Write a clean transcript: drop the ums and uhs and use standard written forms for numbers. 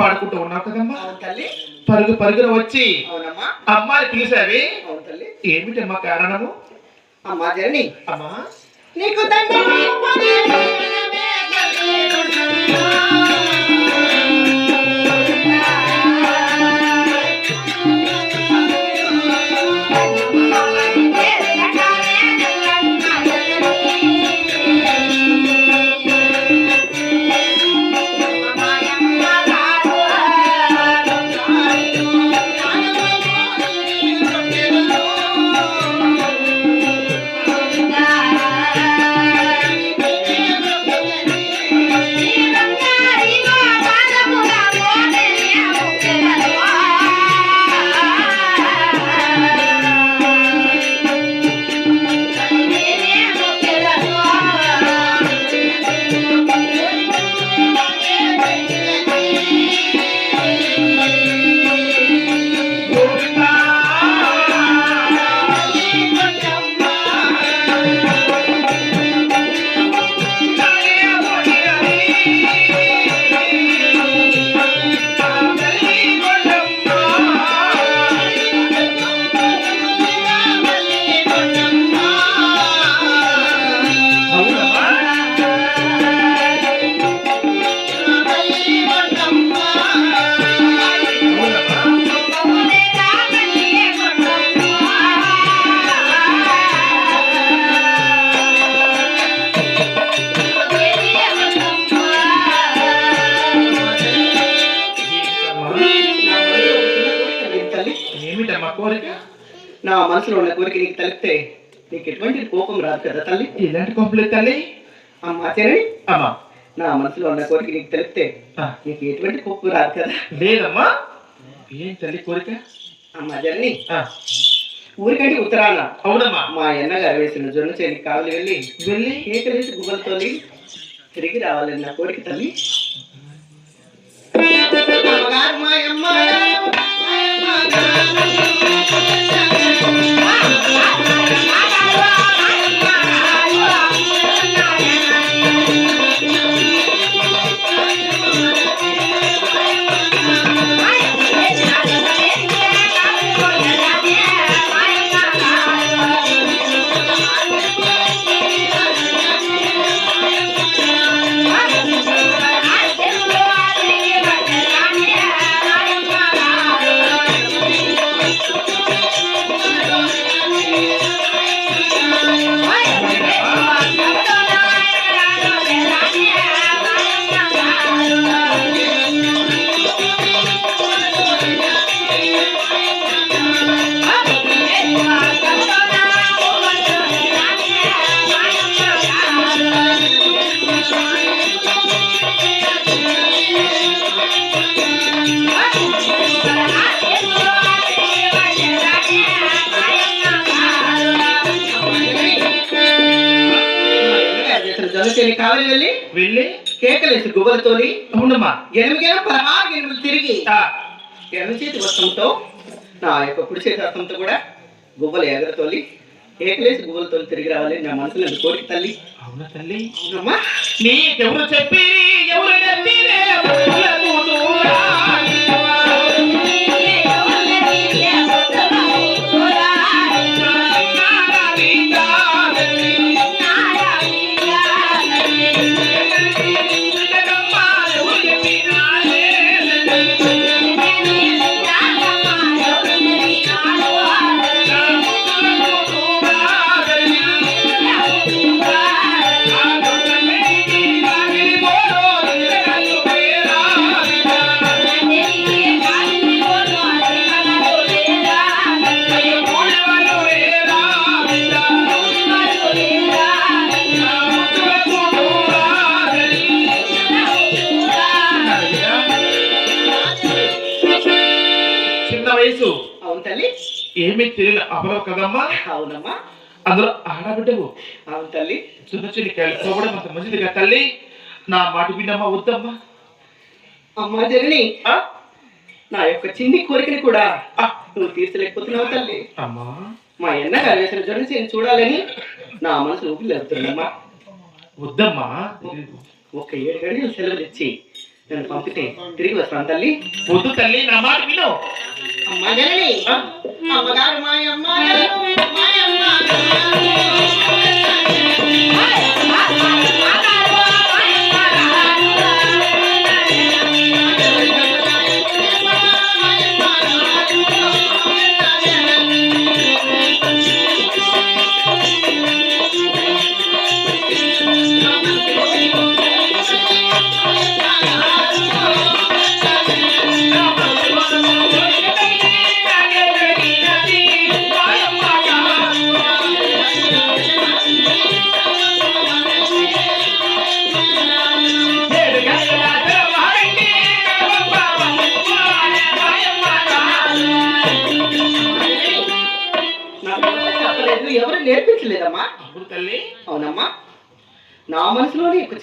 పాడుకుంటూ ఉన్నావు కదమ్మా. తల్లి పరుగు పరుగున వచ్చి అవునమ్మా అమ్మాయి పిలిచావి. అవును తల్లి. ఏమిటమ్మా కారణము? అమ్మా జనని అమ్మా నీకు నా మనసులో ఉన్న కోరిక నీకు తెలిపితే నీకు ఎటువంటి కోపం రాదు కదా తల్లి. ఇలాంటి కోపం తల్లి. అమ్మా చెరని అమ్మా నా మనసులో ఉన్న కోరిక నీకు తెలిపితే నీకు ఎటువంటి కోపం రాదు కదా. లేదమ్మా. ఏం తల్లి కోరిక? అమ్మా జనని ఊరికంటే ఉత్తరాన అవునమ్మా మా అన్నగారు వేసిన జొన్న చేనికి కావాలి వెళ్ళి కేకలేసి గుబ్బలతో తిరిగి రావాలని నా కోరిక తల్లి. కావాలి వెళ్ళి కేకలేసి గువ్వలతోని అవునమ్మా ఎనిమిది తిరిగి ఎడమ చేతి వస్త్రంతో నా యొక్క కుడి చేతి వస్త్రంతో కూడా గువ్వలు ఎగరతోలి కేకలేసి గువ్వలతో తిరిగి రావాలి నా మనసులో కోరిక తల్లి. అవునా తల్లి? అవునమ్మా. నీకెవరు చెప్పి ఎవరు వయసు? అవును తల్లి. ఏమీ తెలియదు అమలవు కదమ్మా? అవునమ్మా. అందులో ఆడబిడ్డవు. అవును తల్లి. చిన్న చిన్నకాయలు పోవడం అంత మంచిదిగా తల్లి. నా మాట విన్నమ్మా వద్దమ్మా. అమ్మా జనని నా యొక్క చిన్ని కోరికని కూడా నువ్వు తీర్చలేకపోతున్నావు తల్లి. అమ్మా మా అన్నగారు వేసిన జొన్న చూడాలని నా మనసు ఊపిరి వెళ్తుందమ్మా. వద్దమ్మా. ఒక 7 గడియలు సెలవులు ఇచ్చి నన్ను పంపితే తిరిగి వస్తాను తల్లి. వద్దు తల్లి, నా మాట విను. అమ్మ జనని, అమ్మగారు మాయమ్మ గారు, మాయమ్మ చెప్పలేదు, ఎవరు నేర్పించలేదమ్మా. అవును తల్లి. అవునమ్మా, నా మనసులోనే